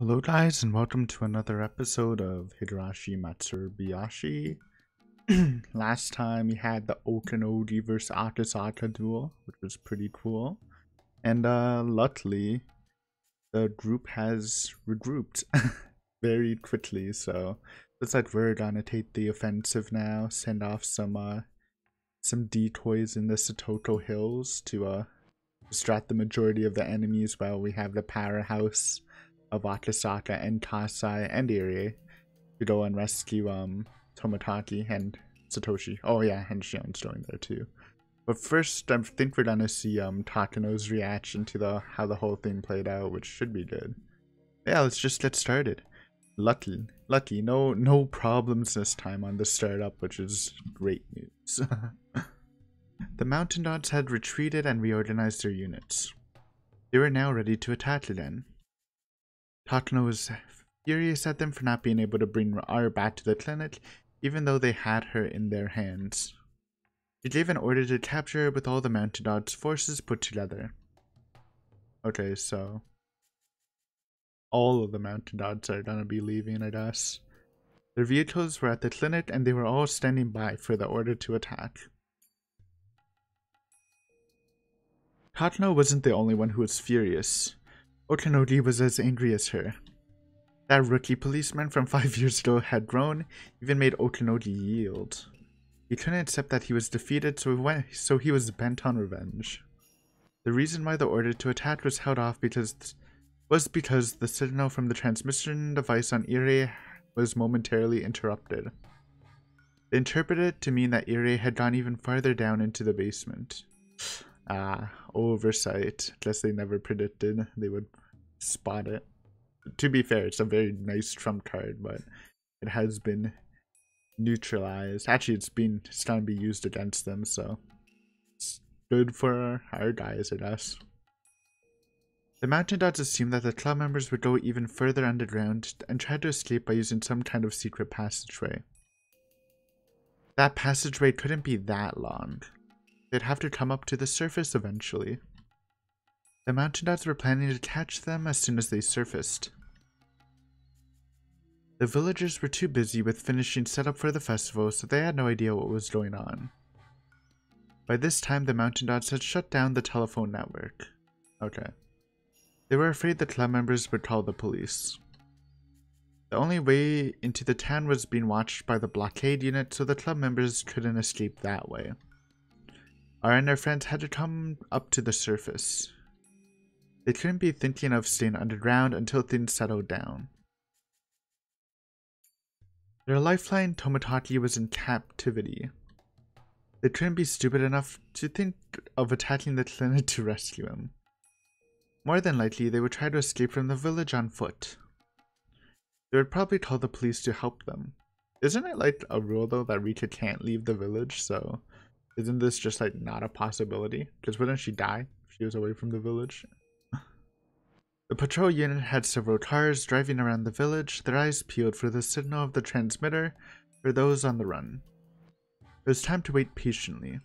Hello guys and welcome to another episode of Higurashi Matsuribayashi. Last time we had the Okanodi vs Akasaka duel, which was pretty cool. And luckily the group has regrouped very quickly, so looks like we're gonna take the offensive now, send off some decoys in the Satoko hills to distract the majority of the enemies while we have the powerhouse of Akasaka and Kasai and Irie to go and rescue Tomotaki and Satoshi. Oh yeah, and Shion's going there too. But first, I think we're gonna see Takano's reaction to how the whole thing played out, which should be good. Yeah, let's just get started. Lucky, no problems this time on the startup, which is great news. The Mountain Dogs had retreated and reorganized their units. They were now ready to attack again. Takano was furious at them for not being able to bring R back to the clinic, even though they had her in their hands. He gave an order to capture her with all the Mountain Dogs' forces put together. Okay, so all of the Mountain Dogs are gonna be leaving, I guess. Their vehicles were at the clinic and they were all standing by for the order to attack. Takano wasn't the only one who was furious. Okanodi was as angry as her. That rookie policeman from 5 years ago had grown, even made Okanodi yield. He couldn't accept that he was defeated, so he was bent on revenge. The reason why the order to attack was held off was because the signal from the transmission device on Irie was momentarily interrupted. They interpreted it to mean that Irie had gone even farther down into the basement. Oversight. Guess they never predicted they would spot it. To be fair, it's a very nice trump card, but it has been neutralized. Actually, it's going to be used against them, so it's good for our guys, I guess. The Mountain Dogs assumed that the club members would go even further underground and try to escape by using some kind of secret passageway. That passageway couldn't be that long. They'd have to come up to the surface eventually. The Mountain Dogs were planning to catch them as soon as they surfaced. The villagers were too busy with finishing setup for the festival, so they had no idea what was going on. By this time, the Mountain Dogs had shut down the telephone network. Okay. They were afraid the club members would call the police. The only way into the town was being watched by the blockade unit, so the club members couldn't escape that way. R and their friends had to come up to the surface. They couldn't be thinking of staying underground until things settled down. Their lifeline, Tomotaki, was in captivity. They couldn't be stupid enough to think of attacking the clinic to rescue him. More than likely, they would try to escape from the village on foot. They would probably call the police to help them. Isn't it like a rule though that Rika can't leave the village, so isn't this just like not a possibility? Because wouldn't she die if she was away from the village? The patrol unit had several cars driving around the village, their eyes peeled for the signal of the transmitter for those on the run. It was time to wait patiently.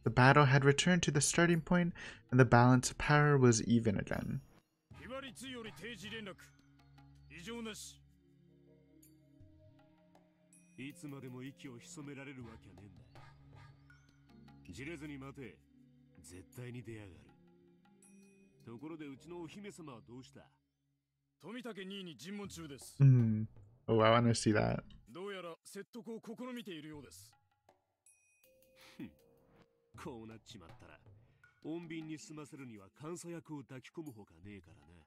The battle had returned to the starting point, and the balance of power was even again. Oh, I want to see that. こうなっちまったら、穏便に済ませるには監査役を抱き込むほかねえからな。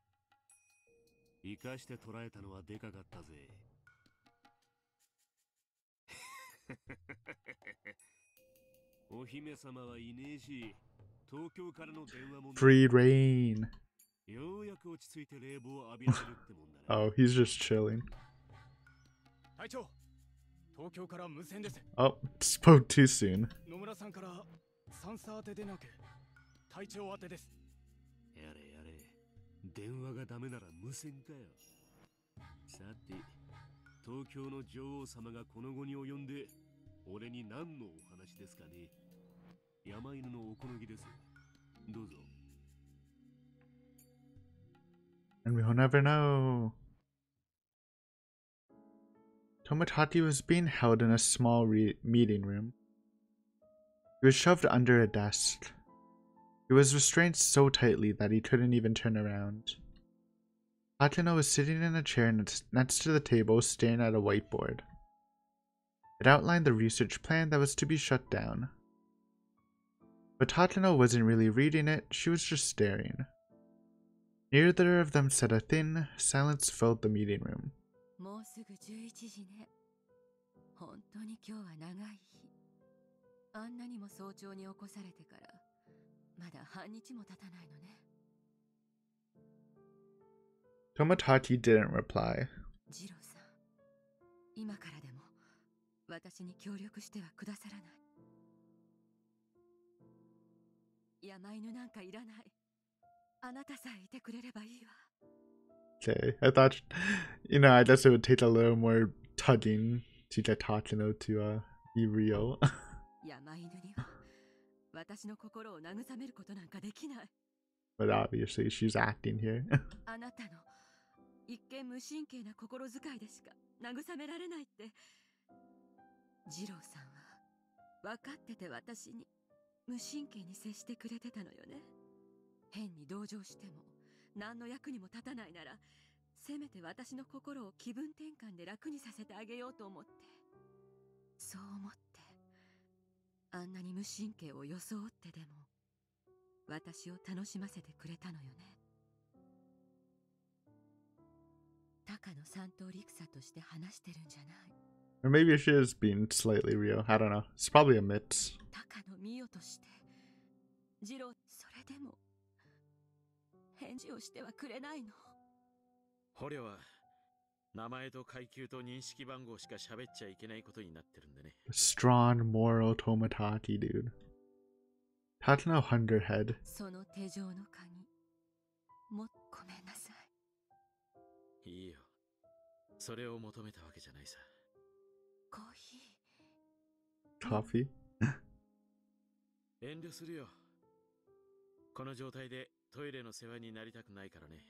生かして捕らえたのはでかかったぜ。お姫様はいねえし、東京からの電話も。Free reign. ようやく落ち着いて冷房を浴びられるってもんだな。Oh, he's just chilling. 隊長、東京から無線です。Oh, spoke too soon. 野村さんからサンサー宛てでなく隊長宛てです。やれやれ、電話がダメなら無線かよ。さて、東京の女王様がこの後に及んで俺に何のお話ですかね。山犬のおこのぎです。どうぞ。And we'll never know. Tomodachi was being held in a small meeting room. He was shoved under a desk. He was restrained so tightly that he couldn't even turn around. Tatsuno was sitting in a chair next to the table, staring at a whiteboard. It outlined the research plan that was to be shut down. But Tatsuno wasn't really reading it, she was just staring. Neither of them said a thing. Silence filled the meeting room. もうすぐ11時ね。本当に今日は長い日。あんなにも早朝に起こされてから、まだ半日も経たないのね。Tomodachi didn't reply. ジローさん、今からでも私に協力してはくださらない。山犬なんかいらない。あなたさえいてくれればいいわ。Okay, I thought, I guess it would take a little more tugging to get Tatsuno to be real. 山犬には私の心を慰めることなんかできない。But obviously she's acting here. あなたの一見無神経な心遣いでしか慰められないって。ジローさんは分かってて私に無神経に接してくれてたのよね。変に同情しても何の役にも立たないなら、せめて私の心を気分転換で楽にさせてあげようと思って。そう思ってあんなに無神経を装ってでも私を楽しませてくれたのよね。タカの三頭陸佐として話してるんじゃない。 Or maybe she is being slightly real. I don't know. It's probably a mix. タカのミオとしてジロー、それでも返事をしてはくれないの。捕虜は名前と階級と認識番号しか喋っちゃいけないことになってるんでね。Strong moral Tomodachi, dude. Tatsuno hung her head. その手錠の鍵、ごめんなさい。いいよ。それを求めたわけじゃないさ。コーヒー。Coffee? 遠慮するよ。この状態でトイレの世話になりたくないからね。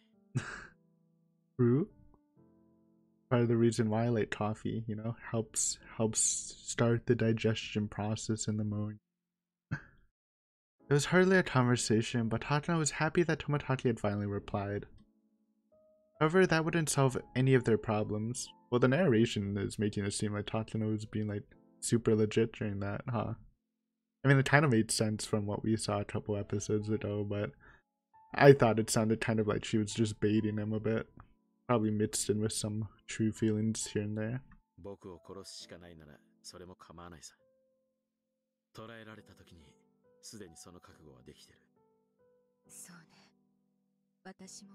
True. Part of the reason why I like coffee, helps start the digestion process in the morning. It was hardly a conversation, but Tatsuno was happy that Tomodachi had finally replied. However, that wouldn't solve any of their problems. Well, the narration is making it seem like Tatsuno was being super legit during that, huh? I mean, it kind of made sense from what we saw a couple episodes ago, but I thought it sounded kind of like she was just baiting him a bit. Probably mixed in with some true feelings here and there. 僕を殺すしかないならそれも構わないさ。捕らえられた時にすでにその覚悟はできてる。そうね。私も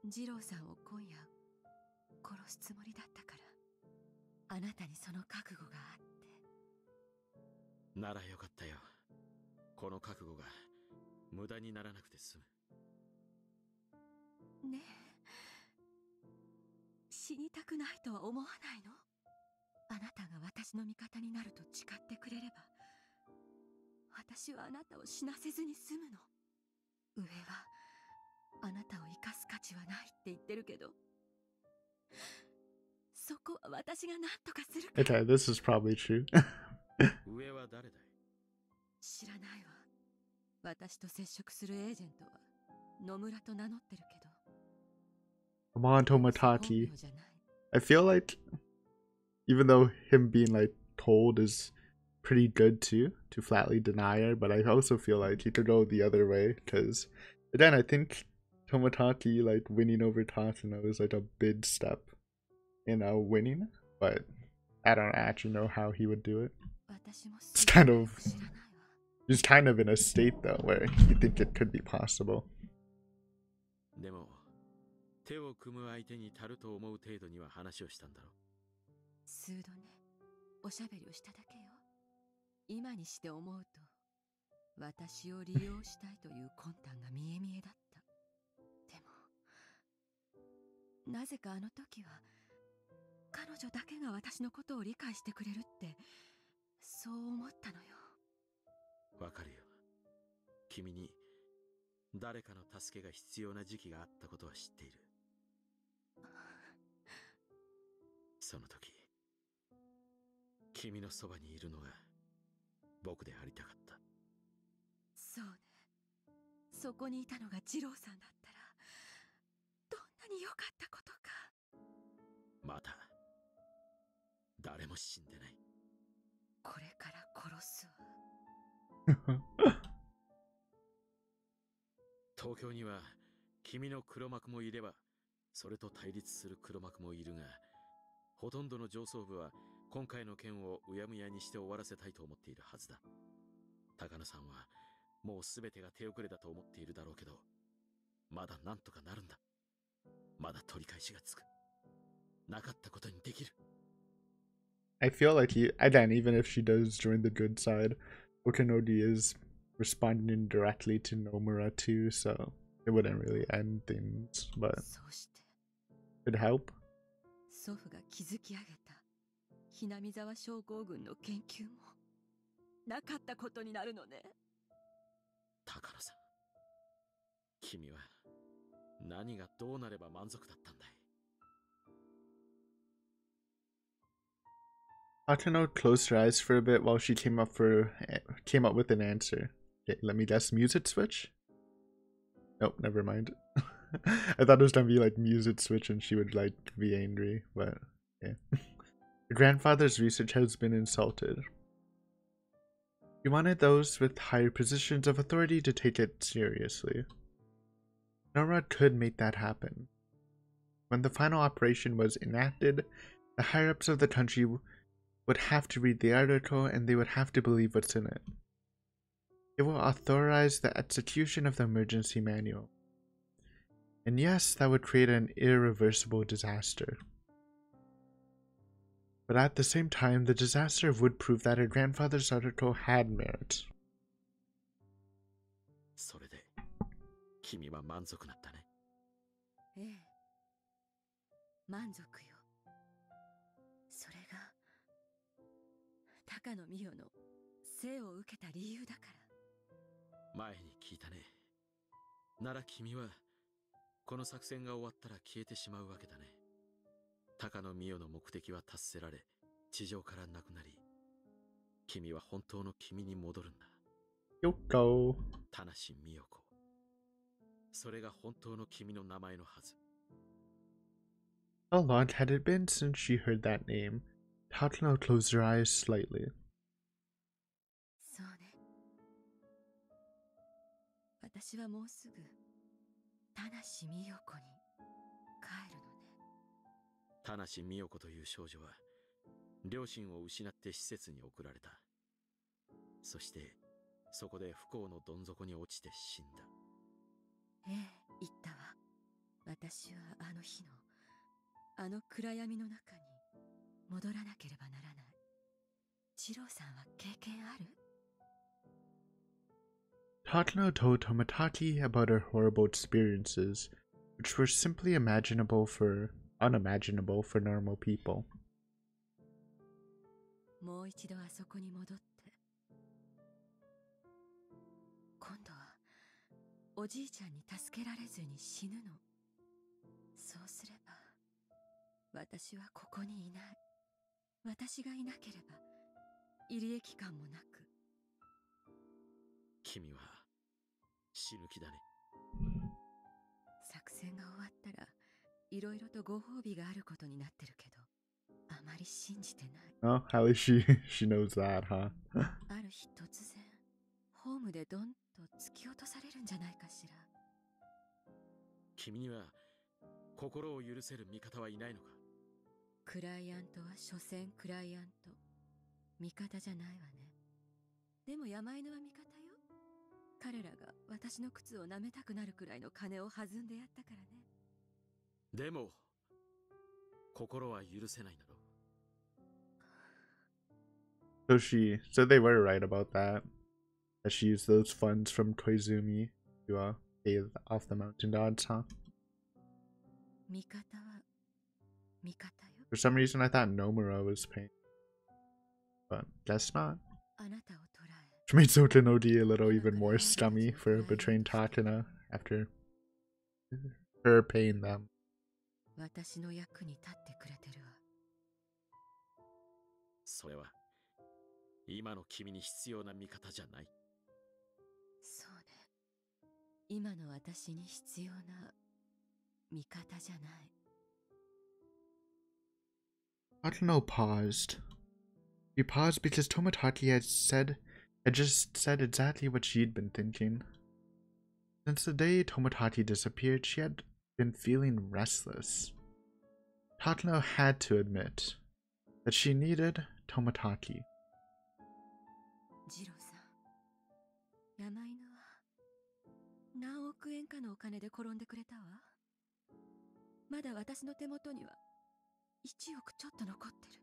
ジローさんを今夜殺すつもりだったから、あなたにその覚悟があって。ならよかったよ。この覚悟が無駄にならなくて済む。ねえ、死にたくないとは思わないの？あなたが私の味方になると誓ってくれれば、私はあなたを死なせずに済むの。上はあなたを生かす価値はないって言ってるけど、そこは私が何とかするから。Okay, this is probably true. 上は誰だい？知らないわ。私と接触するエージェントは野村と名乗ってるけど。Come on, Tomodachi. I feel like, even though him being told is pretty good too, to flatly deny her, but I also feel like he could go the other way, because again, I think Tomodachi winning over Tatsuno is a big step in winning, but I don't actually know how he would do it. It's he's kind of in a state though where you think it could be possible. でも手を組む相手に足ると思う程度には話をしたんだろう。数度ね、おしゃべりをしただけよ。今にして思うと、私を利用したいという魂胆が見え見えだった。でも、なぜかあの時は、彼女だけが私のことを理解してくれるって、そう思ったのよ。わかるよ。君に誰かの助けが必要な時期があったことは知っている。その時、君のそばにいるのが僕でありたかった。そうね。そこにいたのが二郎さんだったら、どんなに良かったことか。まだ誰も死んでない。これから殺すわ。東京には君の黒幕もいれば、それと対立する黒幕もいるが、ほとんどの上層部は今回の件をうやむやにして終わらせたいと思っているはずだ。高野さんはもう全てが手遅れだと思っているだろうけど、まだなんとかなるんだ。まだ取り返しがつく。なかったことにできる。I feel like again, even if she does join the good side, Okanodi is responding directly to Nomura too, so it wouldn't really end things, but そして it'd help. 祖父が築き上げたひなみ沢症候群の研究もなかったことになるのね。高野さん、君は何がどうなれば満足だったんだい。Atano closed her eyes for a bit while she came up with an answer. Okay, let me guess. Music switch? Nope, never mind. I thought it was gonna be like music switch and she would like be angry, but yeah. Your grandfather's research has been insulted. You wanted those with higher positions of authority to take it seriously. Norad could make that happen. When the final operation was enacted, the higher-ups of the country would have to read the article and they would have to believe what's in it. It will authorize the execution of the emergency manual. And yes, that would create an irreversible disaster. But at the same time, the disaster would prove that her grandfather's article had merit. それで、君は満足だったね。ええ、満足よ。それが高野美代の生を受けた理由だから。前に聞いたね。なら君はこの作戦が終わったら消えてしまうわけだね。高野美代の目的は達せられ、地上からなくなり、君は本当の君に戻るんだ。Yoko. 田無美代子。それが本当の君の名前のはず。How long had it been since she heard that name? Takano closed her eyes slightly. そうね。私はもうすぐ田無美代子に帰るのね。田無美代子という少女は両親を失って施設に送られた。そしてそこで不幸のどん底に落ちて死んだ。ええ、言ったわ。私はあの日のあの暗闇の中に戻らなければならない。二郎さんは経験ある？ Takano told Tomataki about her horrible experiences, which were simply unimaginable for normal people. もう一度あそこに戻って、今度はおじいちゃんに助けられずに死ぬの。そうすれば私はここにいない。私がいなければ入り駅感もなく。君は死ぬ気だね。作戦が終わったらいろいろとご褒美があることになってるけど、あまり信じてない。Oh, at least she knows that, huh? ある日突然ホームでドンと突き落とされるんじゃないかしら。君には心を許せる味方はいないのか？クライアントは所詮クライアント。味方じゃないわね。でも山犬は味方よ。彼らが私の靴を舐めたくなるくらいの金を弾んでやったからね。でも心は許せないだろう。So they were right about that. That she used those funds from Koizumi to pay off the mountain gods, huh? 味方は味方よ。 For some reason, I thought Nomura was paying, but guess not. あなたを捕らえ、 Which made Sotonodi a little even more scummy for betraying Takano after her paying them. 私の役に立ってくれてるわ。それは今の君に必要な味方じゃない。そうね。今の私に必要な味方じゃない。Tatano paused. He paused because Tomodachi had just said exactly what she'd been thinking. Since the day Tomodachi disappeared, she had been feeling restless. Tatano had to admit that she needed Tomodachi. ジローさん、山犬は何億円かのお金で転んでくれたわ。まだ私の手元には1億ちょっと残ってる。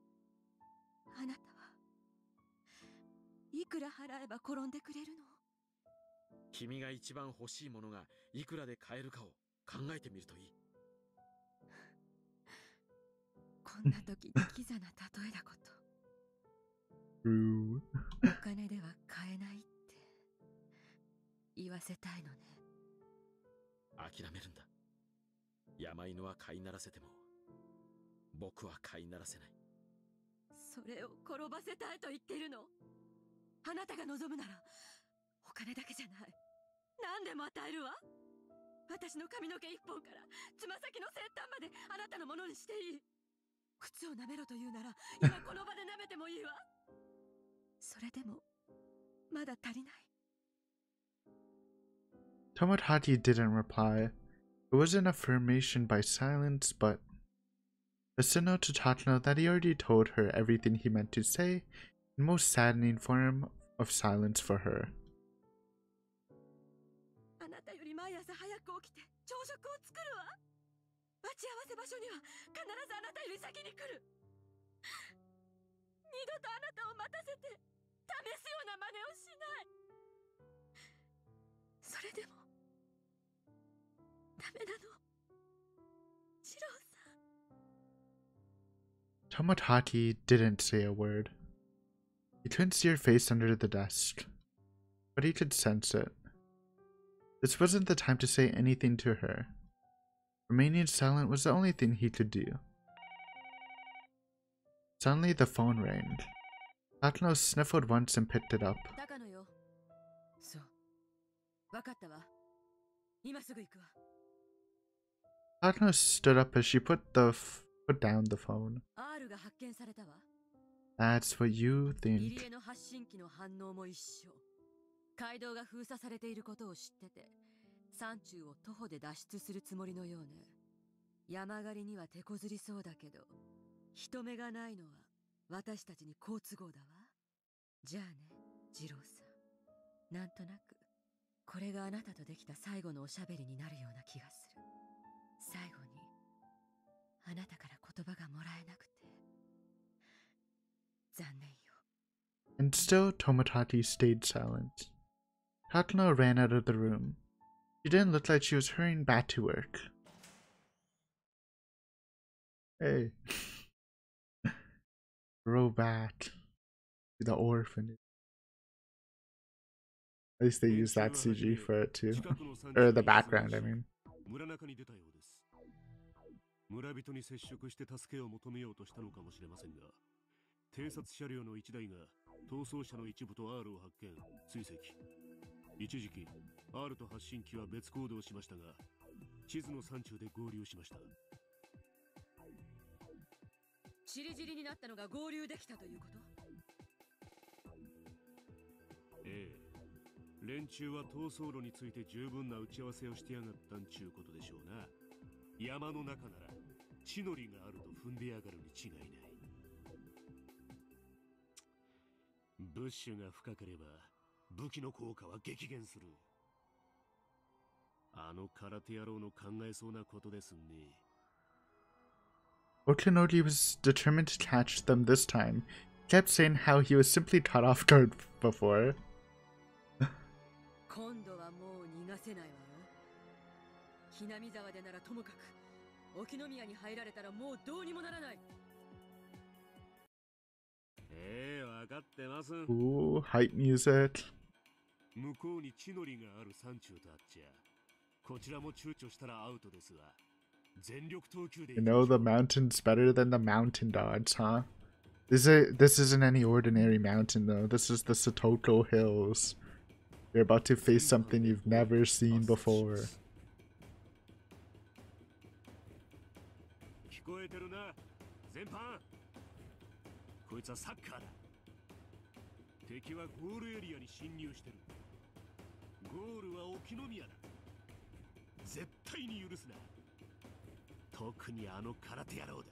あなたはいくら払えば転んでくれるの？君が一番欲しいものがいくらで買えるかを考えてみるといい。こんな時にキザな例えだこと。True. お金では買えないって言わせたいのね。諦めるんだ。山犬は飼いならせても僕は飼いならせない。それを転ばせたいと言っているの？あなたが望むならお金だけじゃない、何でも与えるわ。私の髪の毛一本からつま先の先端まであなたのものにしていい。靴を舐めろと言うなら今この場で舐めてもいいわ。それでもまだ足りない。Tomodachi didn't reply. It was an affirmation by silence, but a signal to Tatano that he already told her everything he meant to say, in most saddening form of silence for her. あなたより毎朝早く起きて朝食を作るわ。待ち合わせ場所には必ずあなたより先に来る。二度とあなたを待たせて試すような真似をしない。それでもダメなの、ジローさん。Tomodachi didn't say a word. He couldn't see her face under the desk, but he could sense it. This wasn't the time to say anything to her. Remaining silent was the only thing he could do. Suddenly the phone rang. Tatano sniffled once and picked it up. 高野よ。そう。わかったわ。今すぐ行くわ。Tatano stood up as she put down the phone. R が発見されたわ。That's what you 入 think. 江の発信機の反応も一緒。街道が封鎖されていることを知ってて、山中を徒歩で脱出するつもりのようね。山狩りには手こずりそうだけど、人目がないのは私たちに好都合だわ。じゃあね、ジローさん。なんとなく、これがあなたとできた最後のおしゃべりになるような気がする。最後に、あなたから言葉がもらえなくて、残念よ。And still Tomodachi stayed silent. Tatano ran out of the room. She didn't look like she was hurrying back to work. Hey. Throw back to the orphanage. At least they use that CG for it too. Or the background, I mean. 村中に出たようです。村人に接触して助けを求めようとしたのかもしれませんが、偵察車両の1台が逃走車の一部と R を発見、追跡。一時期 R と発信機は別行動しましたが、地図の山中で合流しました。チリチリになったのが合流できたということ？ええ。連中は逃走路について十分な打ち合わせをしてやがったんちゅうことでしょうな。山の中なら地の利があると踏んでやがるに違いない。ブッシュが深ければ武器の効果は激減する。あの空手野郎の考えそうなことですね。Okanori was determined to catch them this time. He kept saying how he was simply caught off guard before. 今度はもう逃がせないわよ。ひなみ沢でならともかく、沖宮に入られたらもうどうにもならない。ええ、わかってます。 Ooh, hype music. 向こうに地の利がある山中とあっちゃ、You know the mountain's better than the mountain dogs, huh? This isn't any ordinary mountain though. This is the Satoko Hills. You're about to face something you've never seen before. 聞こえてるな、全般。こいつはサッカーだ。敵はゴールエリアに侵入してる。ゴールは沖宮だ。絶対に許すな。特にあの空手野郎だ。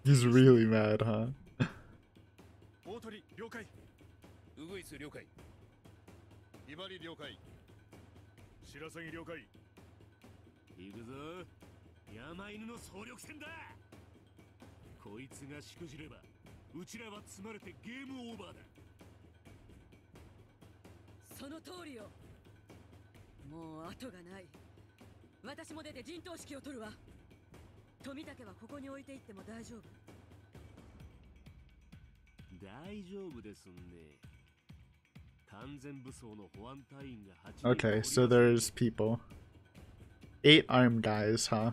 He's really mad, huh? 大鳥了解。ウグイス了解。ひばり了解。白鷺了解。行くぞ。山犬の総力戦だ。こいつがしくじればうちらは積まれてゲームオーバーだ。その通りよ。もう後がない。私も出て陣頭指揮を取るわ。富武はここに置いていっても大丈夫。大丈夫ですね。完全武装の保安隊員が8人。 Okay, so there's people. 8 armed guys, huh?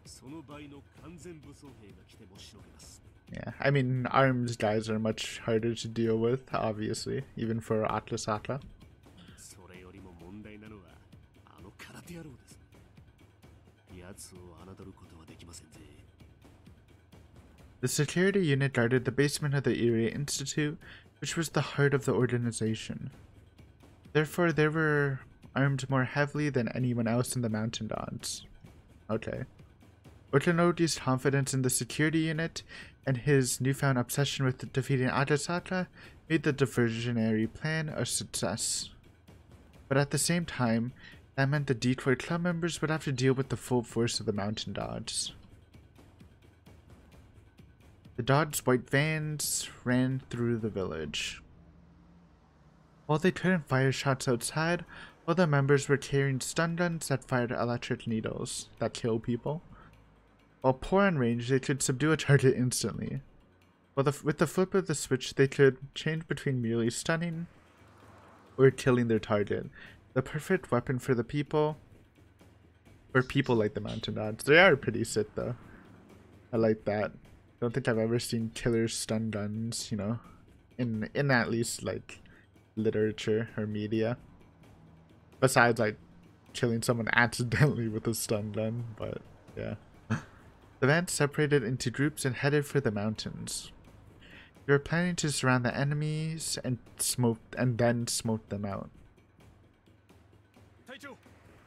その倍の完全武装兵が来てもしのげます。 Yeah, I mean, armed guys are much harder to deal with, obviously, even for Atlasaka. それよりも問題なのはあの空手野郎です。奴を侮ることはできませんぜ。 The security unit guarded the basement of the Erie Institute, which was the heart of the organization. Therefore, they were armed more heavily than anyone else in the Mountain Dons. Okay. Otonodi's confidence in the security unit and his newfound obsession with defeating Agasaka made the diversionary plan a success. But at the same time, that meant the decoy club members would have to deal with the full force of the Mountain Dogs. The Dogs' white vans ran through the village. While they couldn't fire shots outside, all the members were carrying stun guns that fired electric needles that kill people. While poor on range, they could subdue a target instantly. With the flip of the switch, they could change between merely stunning or killing their target. The perfect weapon for the people, or people like the Mountain Dogs. They are pretty sick though. I like that. Don't think I've ever seen killer stun guns, you know, in at least like literature or media. Besides like killing someone accidentally with a stun gun, but yeah. The van separated into groups and headed for the mountains. They were planning to surround the enemies and then smoke them out. 隊長、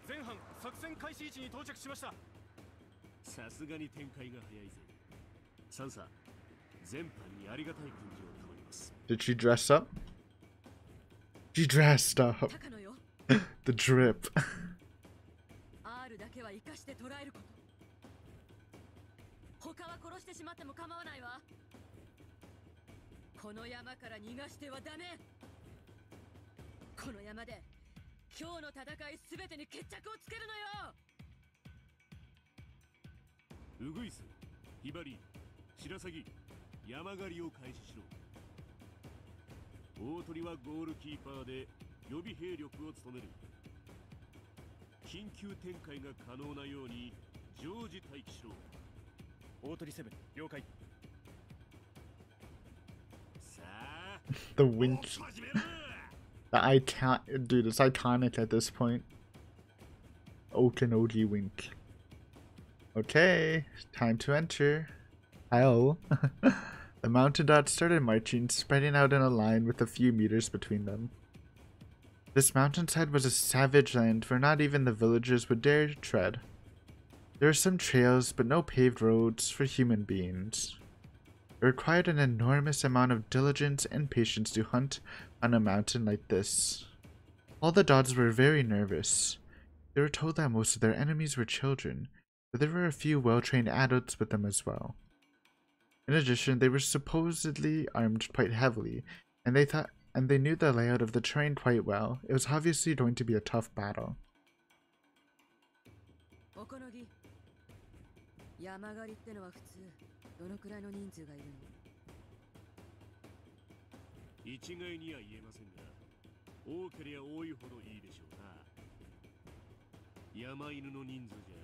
前半作戦開始位置に到着しました。さすがに展開が早いぜ。サンサ、全般にありがたい訓示を頼みます。 Did she dress up? She dressed up. The drip. R だけは生かして捉えること。他は殺してしまっても構わないわ。この山から逃がしてはダメ。この山で今日の戦いすべてに決着をつけるのよ。ウグイス、ヒバリ、白鷺、山狩りを開始しろ。大鳥はゴールキーパーで予備兵力を務める。緊急展開が可能なように常時待機しろ。大鳥セブン了解。 The wink. The icon, dude, it's iconic at this point. Okanoji wink. Okay, time to enter. Hell. The Mountain Dots started marching, spreading out in a line with a few meters between them. This mountainside was a savage land where not even the villagers would dare to tread. There were some trails, but no paved roads for human beings. It required an enormous amount of diligence and patience to hunt on a mountain like this. All the dogs were very nervous. They were told that most of their enemies were children, but there were a few well-trained adults with them as well. In addition, they were supposedly armed quite heavily, and they knew the layout of the terrain quite well. It was obviously going to be a tough battle. 山狩りってのは普通どのくらいの人数がいるの？一概には言えませんが、多ければ多いほどいいでしょうな。山犬の人数じゃ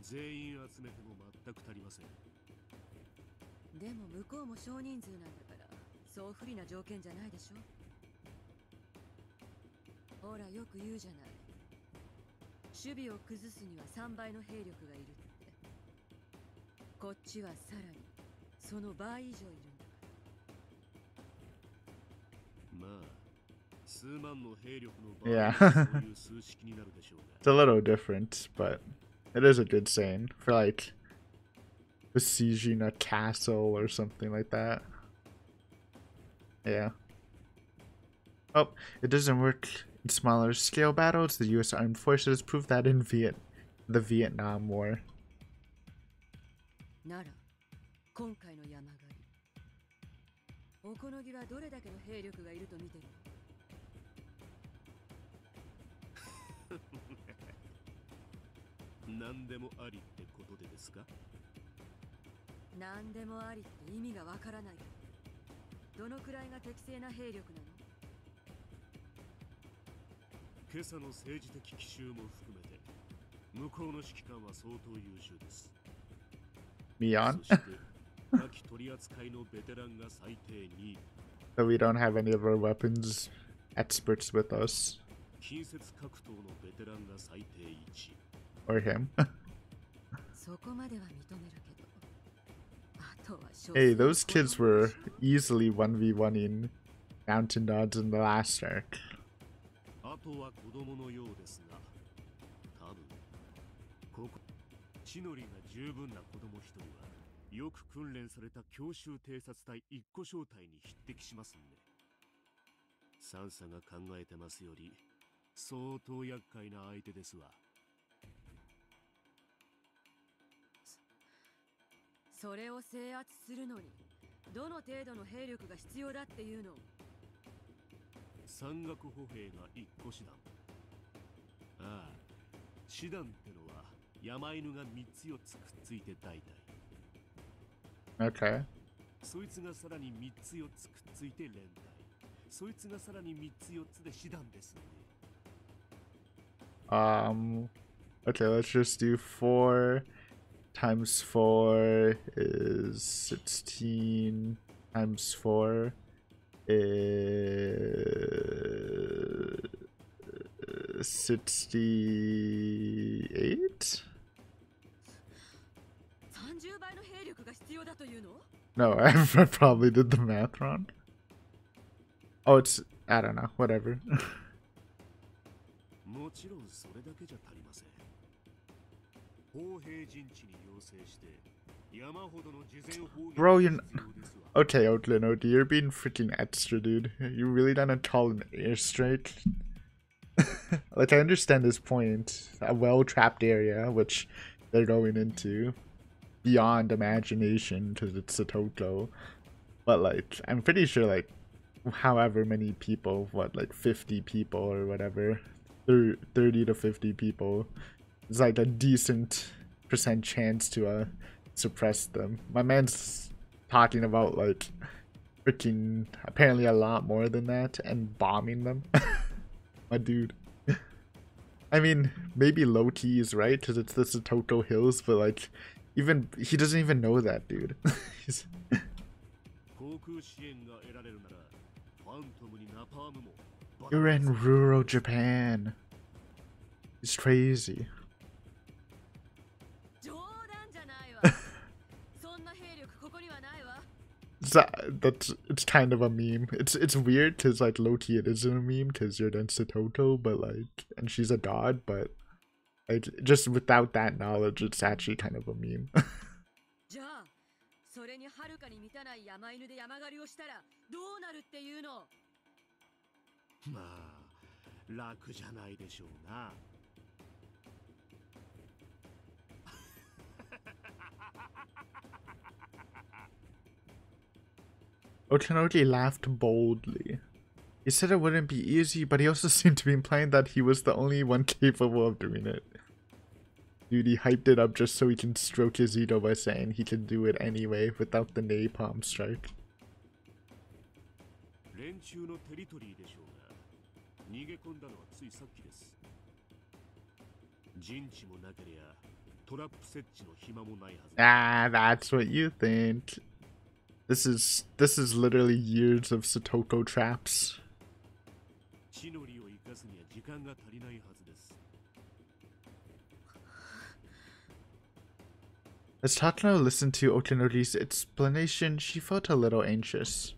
全員集めても全く足りません。でも向こうも少人数なんだからそう不利な条件じゃないでしょ。ほらよく言うじゃない、守備を崩すには3倍の兵力がいるって。こっちはさらにその倍以上いるんだから。まあ数万の兵力の場合 Yeah. そういう数式になるでしょう It's a が。 little different, but it is a good saying for like besieging a castle or something like that. Yeah. Oh, it doesn't work in smaller scale battles. The US Armed Forces proved that in the Vietnam War. なら今回の山狩り、おこのぎはどれだけの兵力がいると見てるの？何でもありってことでですか？何でもありって意味がわからないけど、どのくらいが適正な兵力なの？今朝の政治的奇襲も含めて向こうの指揮官は相当優秀です。 Mion? そして火器取り扱いのベテランが最低2。 So we don't have any of our weapons experts with us. 近接格闘のベテランが最低1。 Or him. そこまでは認めるけど、あとは少数 Hey, those kids were easily 1v1ing Mountain Dogs in the last arc. あとは子供のようですが、多分ここ地の利が十分な子供一人はよく訓練された強襲偵察隊1個小隊に匹敵しますんで。サンサが考えてますより相当厄介な相手ですわ。それを制圧するのにどの程度の兵力が必要だっていうの？山岳歩兵が1個師団。ああ、師団ってのは山犬が3つ4つくっついて大隊。 Okay. そいつがさらに3つ4つくっついて連隊。そいつがさらに3つ4つで師団ですね。Okay, let's just do 4 times 4 is 16 times 4 is 68? 30倍の兵力が必要だというの？ No, I probably did the math wrong. Oh, it's, I don't know, whatever. もちろんそれだけじゃ足りません。砲兵陣地に要請して山ほどの事前砲撃 Bro, が you're 必要ですわ。 Okay, Oatlin, Odie, you're being freaking extra, dude. You really done a call an airstrike? Like, I understand this point. A well-trapped area, which they're going into. Beyond imagination, because it's Satoko. But, like, I'm pretty sure, like, however many people, what, like 50 people or whatever, 30 to 50 people, it's like a decent % chance to suppress them. My man's talking about like freaking apparently a lot more than that and bombing them. My dude. I mean, maybe low key is right because it's the Satoko Hills, but like, even he doesn't even know that, dude. He's... You're in rural Japan. He's crazy. It's kind of a meme. It's weird because like low-key it isn't a meme because you're in Satoko, but like, and she's a god, but like just without that knowledge, it's actually kind of a meme. じゃあ、それにはるかに満たない山犬で山狩りをしたらどうなるっていうの？まあ、楽じゃないでしょうな。Otonoki laughed boldly. He said it wouldn't be easy, but he also seemed to be implying that he was the only one capable of doing it. Dude, he hyped it up just so he can stroke his ego by saying he can do it anyway without the napalm strike. 連中のテリトリーでしょうが、逃げ込んだのはついさっきです。Ah, that's what you think. This is literally years of Satoko traps. As Tatano listened to Otonori's explanation, she felt a little anxious.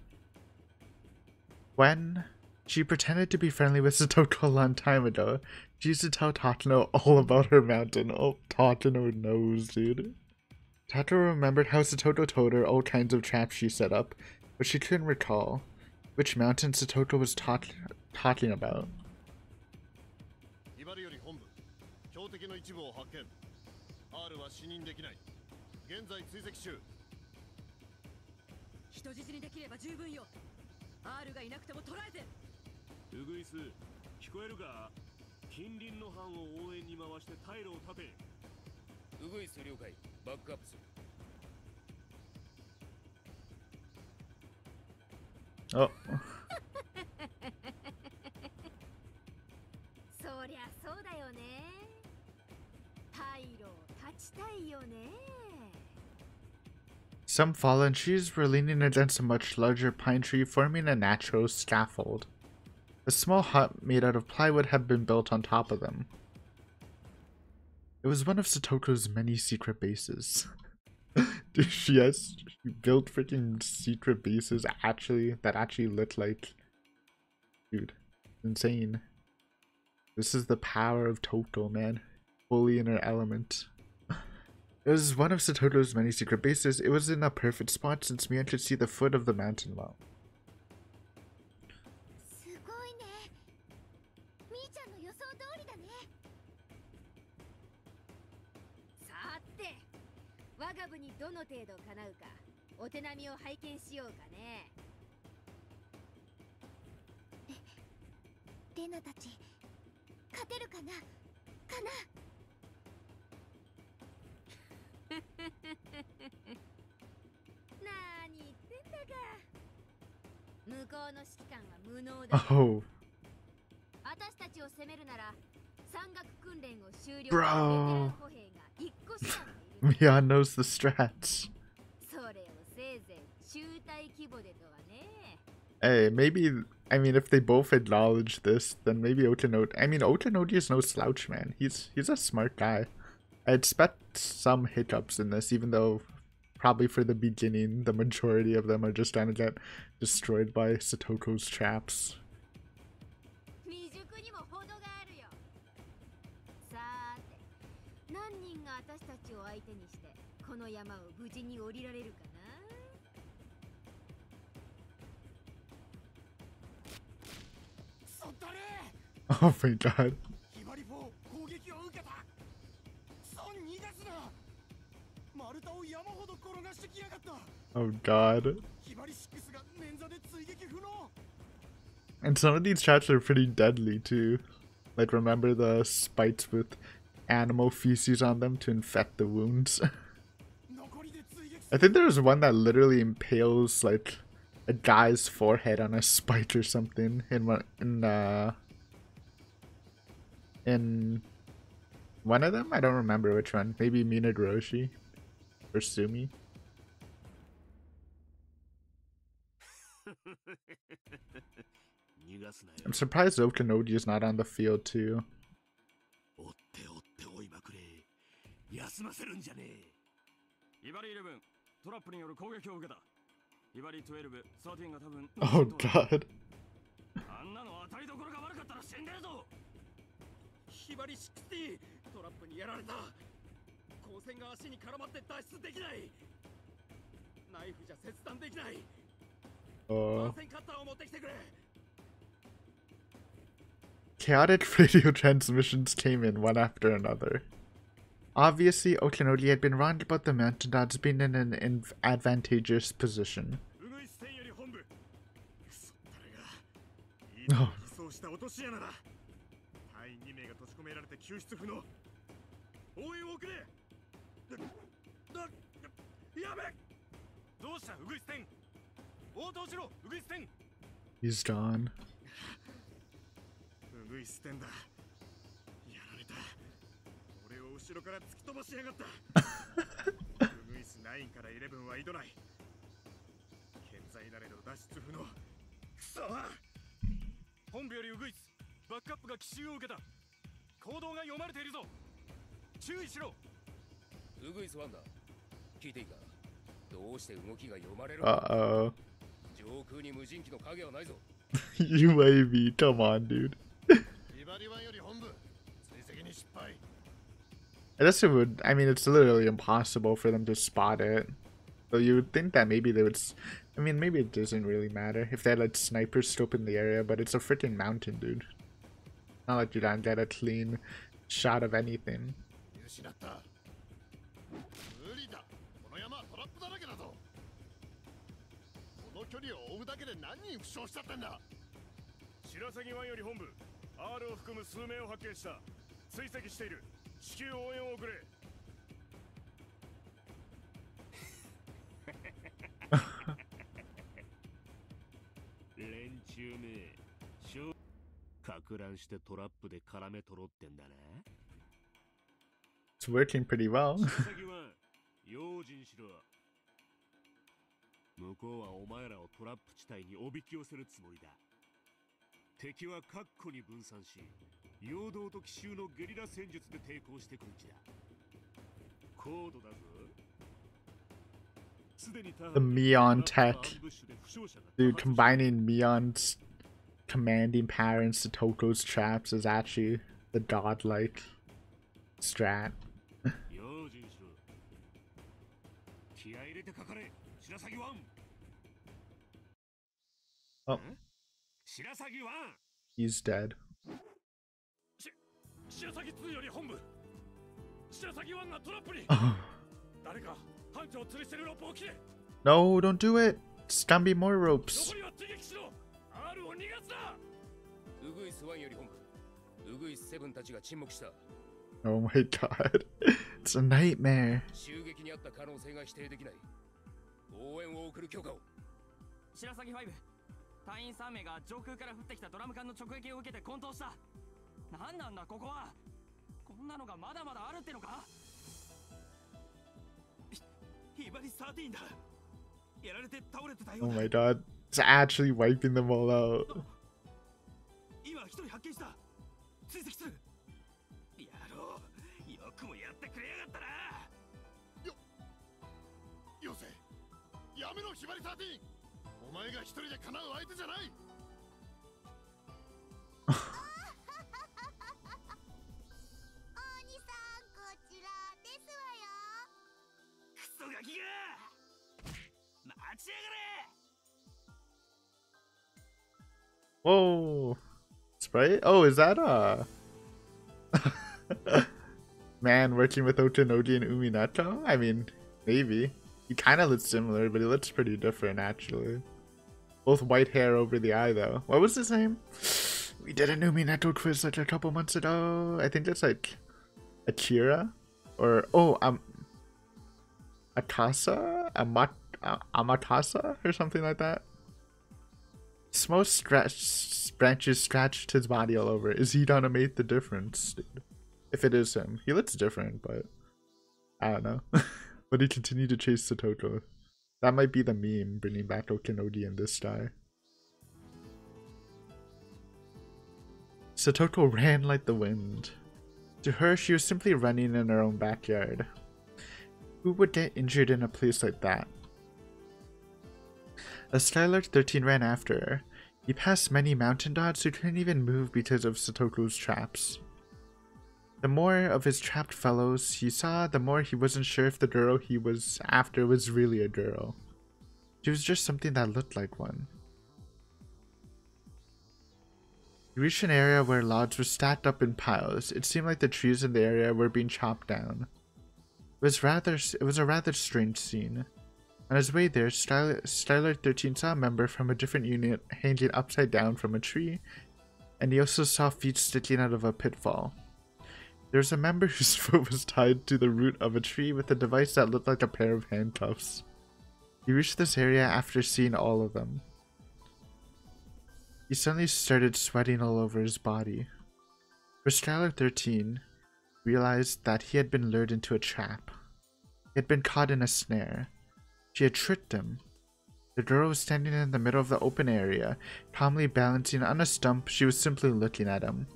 When she pretended to be friendly with Satoko a long time ago, she used to tell Tatano all about her mountain. Oh, Tatano knows, dude. Tatano remembered how Satoko told her all kinds of traps she set up, but she couldn't recall which mountain Satoko was talking about. おそりゃそうだよね。退路を立ちたいよね。 Some fallen trees were leaning against a much larger pine tree, forming a natural scaffold. A small hut made out of plywood had been built on top of them. It was one of Satoko's many secret bases. Dude, she built freaking secret bases that actually looked like... Dude, insane. This is the power of Toko, man. Fully in her element. It was one of Satoko's many secret bases. It was in a perfect spot since Mian could see the foot of the mountain wall. Oh. Bro. Mian knows the strats. Hey, maybe, I mean, if they both acknowledge this, then maybe Otonori, I mean, Otonori is no slouch, man. He's a smart guy. I expect some hiccups in this, even though probably for the beginning, the majority of them are just gonna get destroyed by Satoko's traps. Oh my god. Oh god. And some of these traps are pretty deadly too. Like, remember the spikes with animal feces on them to infect the wounds? I think there was one that literally impales like a guy's forehead on a spike or something in one of them. I don't remember which one. Maybe Higurashi or Sumi. I'm surprised Okanodi is not on the field too. Oh god. Chaotic radio transmissions came in one after another. Obviously, Okanodi had been wrong about the mountain gods being in an advantageous position. Oh. He's gone. 後ろから突き飛ばしやがった。ウグイス9から11は井戸内。健在なれど脱出不能。くそ！本部よりウグイス、バックアップが奇襲を受けた。行動が読まれているぞ。注意しろ。ウグイス1だ。聞いていいか。どうして動きが読まれる？ Uh-oh. 上空に無人機の影はないぞ。UAV, come on, dude. I guess it would, I mean, it's literally impossible for them to spot it. So you would think that maybe they would, I mean, maybe it doesn't really matter if they had like snipers scope in the area, but it's a freaking mountain, dude. Not like you don't get a clean shot of anything. R を含む数名を発見した。追跡している。至急応援を送れ。連中め、か乱してトラップで絡め取ろってんだな。It's working pretty well. 用心しろ。向こうはお前らをトラップ地帯におびき寄せるつもりだ。敵は各個に分散し、陽動と奇襲のゲリラ戦術で抵抗してくる気だ。高度だぞ。The Mion tech. Dude, combining Mion's commanding power and Satoko's traps is actually the godlike strat. Oh. He's dead. Oh. No, don't do it. It's gonna be more ropes. Oh my god. It's a nightmare. 隊員3名が上空から降ってきたドラム缶の直撃を受けて混沌した。なんなんだここは。こんなのがまだまだあるってのか。ヒバリ13だ。やられて倒れてたよ。Oh my god. It's actually wiping them all out. 今一人発見した。追跡する。やろう。よくもやってくれやがったな。よせ。やめろヒバリ13。お前が一人で叶う相手じゃない。お兄さんこちらですわよ。クソガキが待ちやがれ。 Whoa. Sprite? Oh, is that man working with Otonodi and Uminato? I mean, maybe. He kind of looks similar, but he looks pretty different actually. Both white hair over the eye though. What was his name? We did a Uminato quiz like a couple months ago. I think it's like Akira or Akasa? Amatasa or something like that. Most branches scratched his body all over. Is he gonna make the difference, dude? If it is him. He looks different, but I don't know. But he continued to chase Satoko. That might be the meme, bringing back Okinodi in this style. Satoko ran like the wind. To her, she was simply running in her own backyard. Who would get injured in a place like that? As Skylark 13 ran after her, he passed many mountain dogs who couldn't even move because of Satoko's traps. The more of his trapped fellows he saw, the more he wasn't sure if the girl he was after was really a girl. She was just something that looked like one. He reached an area where logs were stacked up in piles. It seemed like the trees in the area were being chopped down. It was a rather strange scene. On his way there, Starlight 13 saw a member from a different unit hanging upside down from a tree, and he also saw feet sticking out of a pitfall. There was a member whose foot was tied to the root of a tree with a device that looked like a pair of handcuffs. He reached this area after seeing all of them. He suddenly started sweating all over his body. For Skylar 13, realized that he had been lured into a trap. He had been caught in a snare. She had tricked him. The girl was standing in the middle of the open area, calmly balancing on a stump. She was simply looking at him.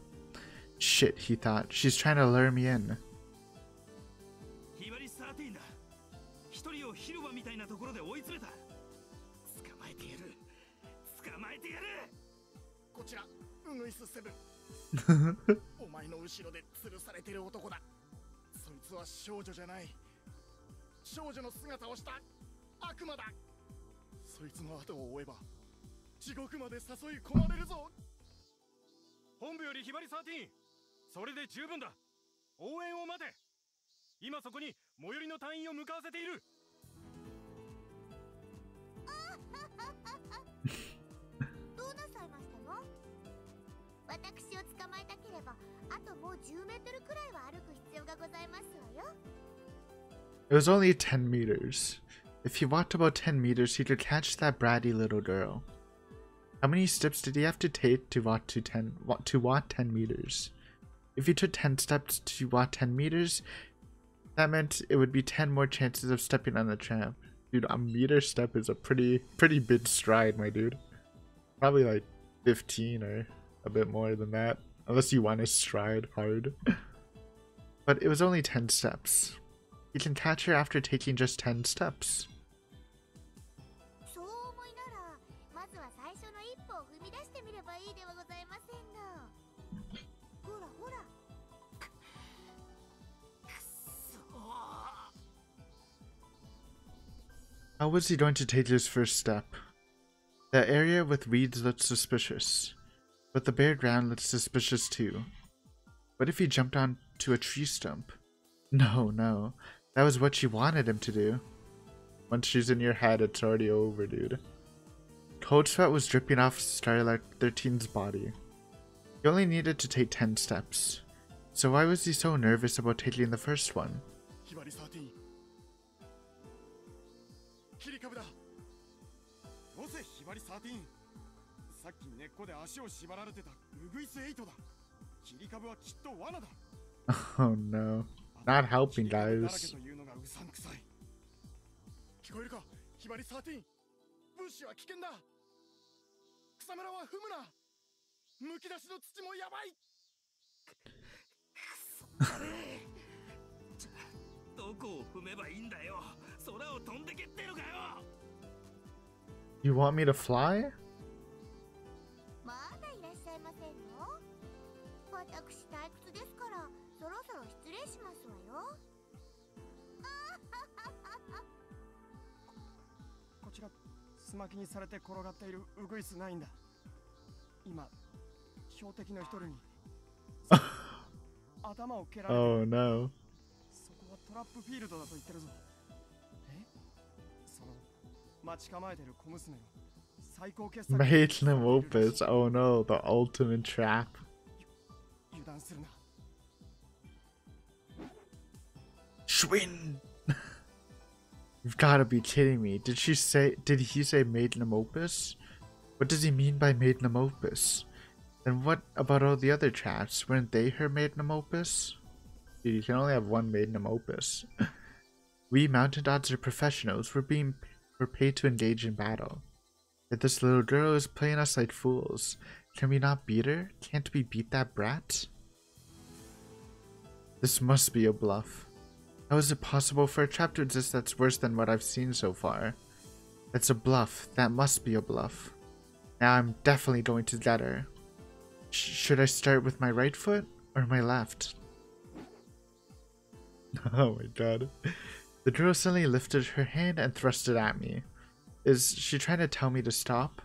Shit, he thought. She's trying to lure me in. It was only 10 meters. If he walked about 10 meters, he could catch that bratty little girl. How many steps did he have to take to walk 10 meters? If he took 10 steps to walk 10 meters, that meant it would be 10 more chances of stepping on the tramp. Dude, a meter step is a pretty big stride, my dude. Probably like 15 or a bit more than that. Unless you want to stride hard. But it was only 10 steps. You can catch her after taking just 10 steps. How was he going to take his first step? The area with weeds looked suspicious, but the bare ground looked suspicious too. What if he jumped onto a tree stump? No. That was what she wanted him to do. Once she's in your head, it's already over, dude. Cold sweat was dripping off Starlight 13's body. He only needed to take 10 steps. So why was he so nervous about taking the first one? Oh no. Not helping, guys. You want me to fly? Oh no. Magnum opus. Oh no, the ultimate trap. Schwinn! You've gotta be kidding me. Did he say magnum opus? What does he mean by magnum opus? And what about all the other traps? Weren't they her magnum opus? Dude, you can only have one magnum opus. We mountain dogs are professionals. We're paid to engage in battle. Yet this little girl is playing us like fools. Can we not beat her? Can't we beat that brat? This must be a bluff. How is it possible for a trap to exist that's worse than what I've seen so far? It's a bluff. That must be a bluff. Now I'm definitely going to get her. Should I start with my right foot or my left? Oh my god. The girl suddenly lifted her hand and thrust it at me. Is she trying to tell me to stop?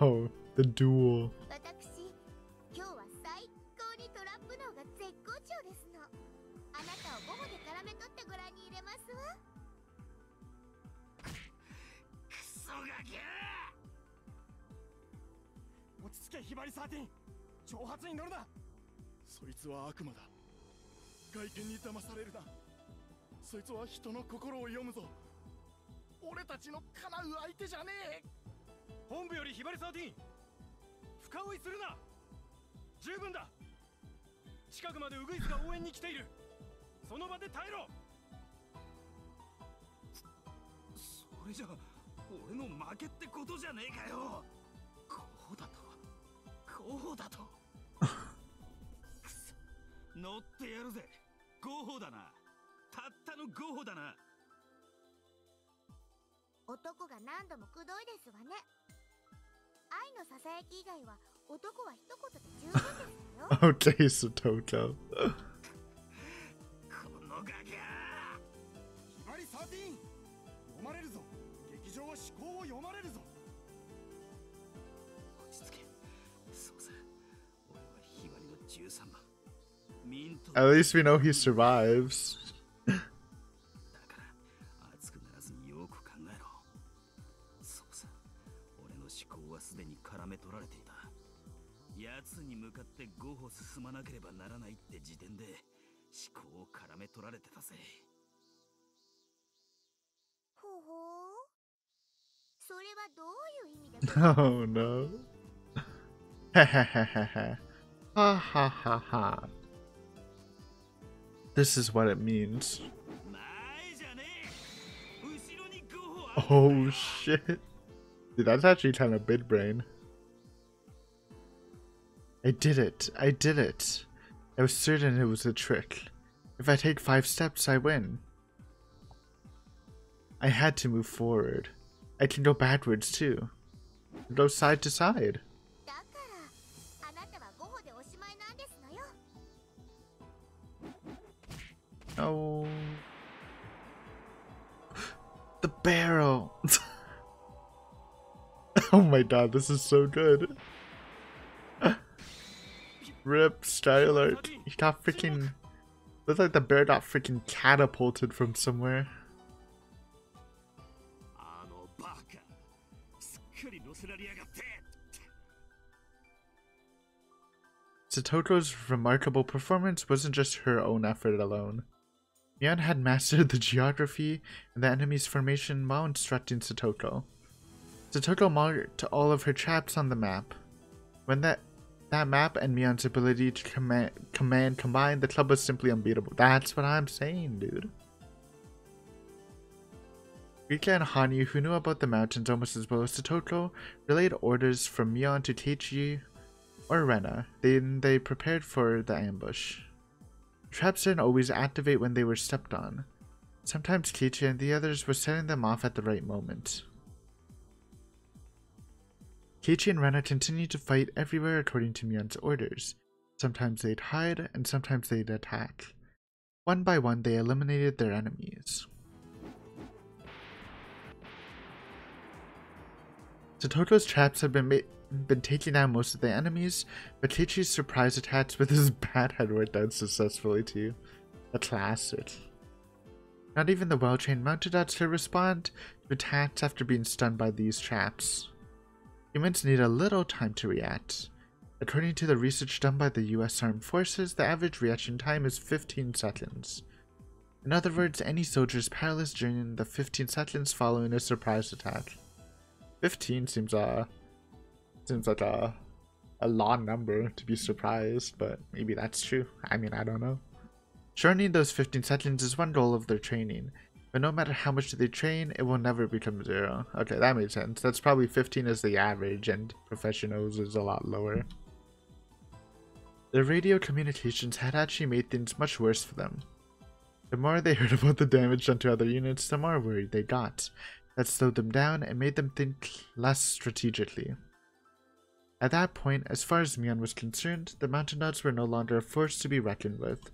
Oh, the duel. 落ち着け、ひばり13。挑発に乗るな。そいつは悪魔だ。外見に騙されるな。そいつは人の心を読むぞ。俺たちの叶う相手じゃねえ。本部よりひばり13、深追いするな。十分だ。近くまでウグイスが応援に来ている。その場で耐えろ。それじゃ俺の負けってことじゃねえかよ。こうだとこうだとくそ、乗ってやるぜ。ゴッホだな。たったのゴッホだな。男が何度もくどいですわね。愛のささやき以外は男は一言で十分ですよ。Okay, Satoko. このガキャー。ひばり13、読まれるぞ。劇場は思考を読まれるぞ。落ち着け。そうさ、俺はひばりの13番。ミント。At least we know he survives. だから熱くならずによく考えろ。そうさ、俺の思考はすでに絡め取られていた。奴に向かって5歩進まなければならないって時点で思考を絡め取られてたぜ。ほほう。それはどういう意味ですか？ Oh no. Ha ha ha ha ha. Ha ha ha ha. This is what it means. Oh shit. Dude, that's actually kind of big brain. I did it. I did it. I was certain it was a trick. If I take 5 steps, I win. I had to move forward. I can go backwards too. Go side to side. Oh. The barrel. Oh my god, this is so good. Rip, Styler. He got freaking... Looks like the bear got freaking catapulted from somewhere. Satoko's remarkable performance wasn't just her own effort alone. Mion had mastered the geography and the enemy's formation while instructing Satoko. Satoko marked all of her traps on the map. When that map and Mion's ability to command combined, the club was simply unbeatable. That's what I'm saying, dude. Rika and Hanyu, who knew about the mountains almost as well as Satoko, relayed orders from Mion to Keiichi or Rena. Then they prepared for the ambush. Traps didn't always activate when they were stepped on. Sometimes Keiichi and the others were setting them off at the right moment. Keiichi and Rena continued to fight everywhere according to Mion's orders. Sometimes they'd hide, and sometimes they'd attack. One by one, they eliminated their enemies. Satoko's traps had been taking down most of the enemies, but Keiichi's surprise attacks with his bat had worked out successfully too. A classic. Not even the well-trained mounted dogs could respond to attacks after being stunned by these traps. Humans need a little time to react. According to the research done by the US Armed Forces, the average reaction time is 15 seconds. In other words, any soldier is powerless during the 15 seconds following a surprise attack. 15 seems like a long number to be surprised, but maybe that's true. I mean, I don't know. Shortening those 15 seconds is one goal of their training, but no matter how much they train, it will never become 0. Okay, that makes sense. That's probably 15 is the average, and professionals is a lot lower. Their radio communications had actually made things much worse for them. The more they heard about the damage done to other units, the more worried they got. That slowed them down and made them think less strategically. At that point, as far as Mion was concerned, the mountain dogs were no longer a force to be reckoned with.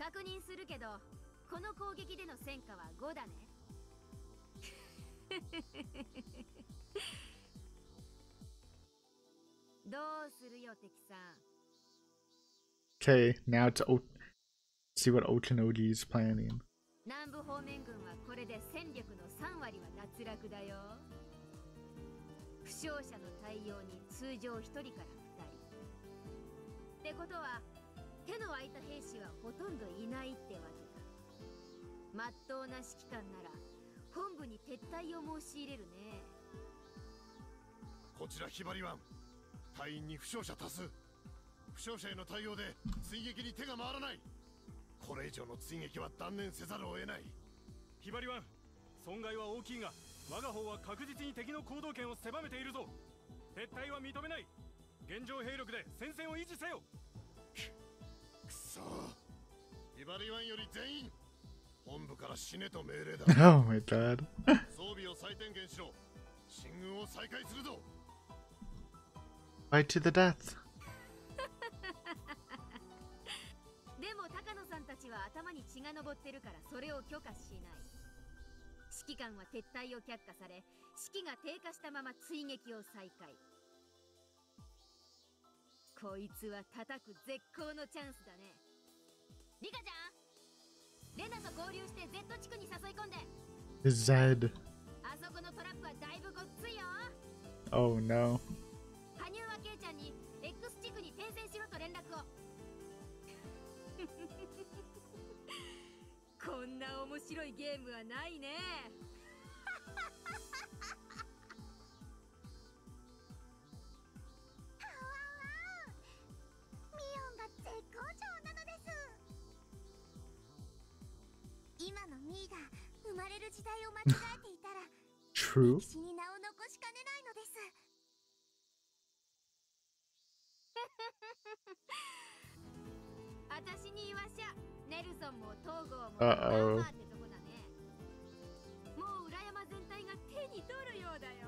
確認するけど、この攻撃での戦果は5だね。どうするよ、敵さん。Okay, now to see what Okanodi is planning. 南部方面軍はこれで戦力の3割は脱落だよ。負傷者の対応に通常1人から2人。ってことは、手の空いた兵士はほとんどいないってわけだ。まっとうな指揮官なら本部に撤退を申し入れるね。こちらひばり湾、隊員に負傷者多数。負傷者への対応で追撃に手が回らない。これ以上の追撃は断念せざるを得ない。ひばり湾、損害は大きいが我が方は確実に敵の行動権を狭めているぞ。撤退は認めない。現状兵力で戦線を維持せよ。くそー、ひばり湾より全員本部から死ねと命令だ。Oh my god. 装備を再点検しろ。進軍を再開するぞ。Fight to the death. でも高野さんたちは頭に血が上ってるからそれを許可しない。指揮官は撤退を却下され、士気が低下したまま追撃を再開。こいつは叩く絶好のチャンスだね。リカちゃん、レナと合流して Z 地区に誘い込んで。Z. あそこのトラップはだいぶごっついよ。 Oh no. 羽生はケイちゃんに X 地区に転戦しろと連絡を。こんな面白いゲームはないね。ミオンが絶好調なのです。今のミーが生まれる時代を間違えていたら True. 歴史に名を残しかねないのです。私に言わしゃ、ネルソンも東郷も Uh-oh. まあまあってとこだね。もう裏山全体が手に取るようだよ。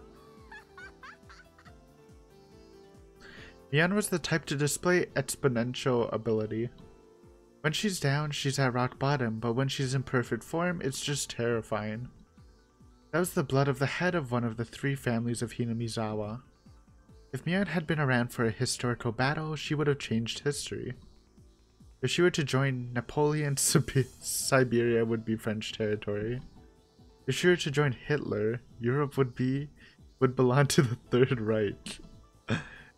Mion was the type to display exponential ability. When she's down, she's at rock bottom, but when she's in perfect form, it's just terrifying. That was the blood of the head of one of the 3 families of Hinamizawa. If Mion had been around for a historical battle, she would have changed history. If she were to join Napoleon, Siberia would be French territory. If she were to join Hitler, Europe would belong to the Third Reich.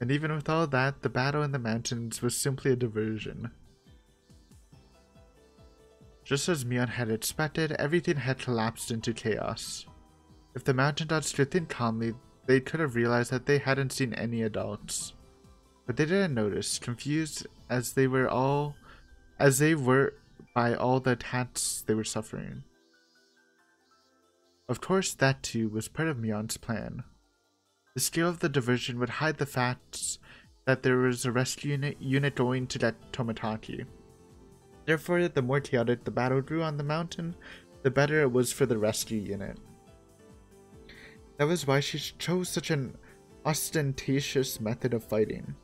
And even with all that, the battle in the mountains was simply a diversion. Just as Mion had expected, everything had collapsed into chaos. If the mountain gods could think calmly, they could have realized that they hadn't seen any adults. But they didn't notice, confused as they were by all the attacks they were suffering. Of course, that too was part of Mion's plan. The scale of the diversion would hide the facts that there was a rescue unit going to get Tomitaki. Therefore, the more chaotic the battle grew on the mountain, the better it was for the rescue unit. That was why she chose such an ostentatious method of fighting.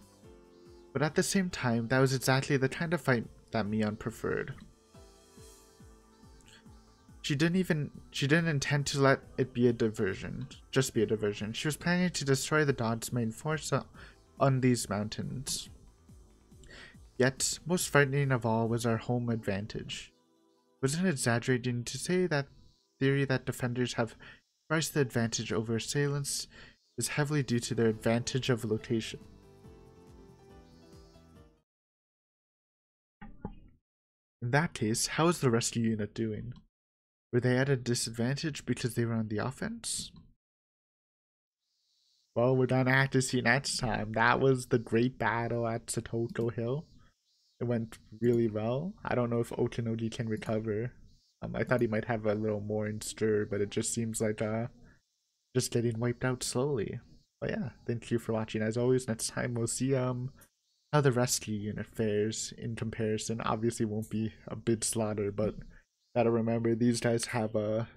But at the same time, that was exactly the kind of fight that Mion preferred. She didn't intend to let it be a diversion, just be a diversion. She was planning to destroy the Dod's main force on these mountains. Yet, most frightening of all was our home advantage. Wasn't it exaggerating to say that theory that defenders have prized the advantage over assailants is heavily due to their advantage of location? In that case, how is the rescue unit doing? Were they at a disadvantage because they were on the offense? Well, we're gonna have to see next time. That was the great battle at Satoko Hill. It went really well. I don't know if Okinoji can recover. I thought he might have a little more in stir, but it just seems like just getting wiped out slowly. But yeah, thank you for watching. As always, next time we'll see how the rescue unit fares in comparison. Obviously won't be a big slaughter, but gotta remember these guys have are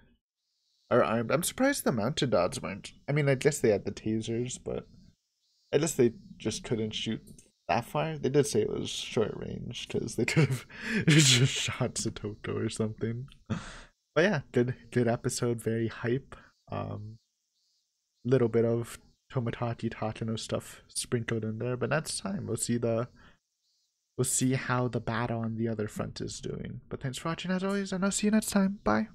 armed. I'm surprised the mounted dogs weren't. I mean, I guess they had the tasers, but I guess they just couldn't shoot that far. They did say it was short range because they could have just shot Satoko or something. But yeah, good episode, very hype. Little bit of Tomodachi Tatano stuff sprinkled in there, but next time we'll see how the battle on the other front is doing. But thanks for watching as always, and I'll see you next time. Bye.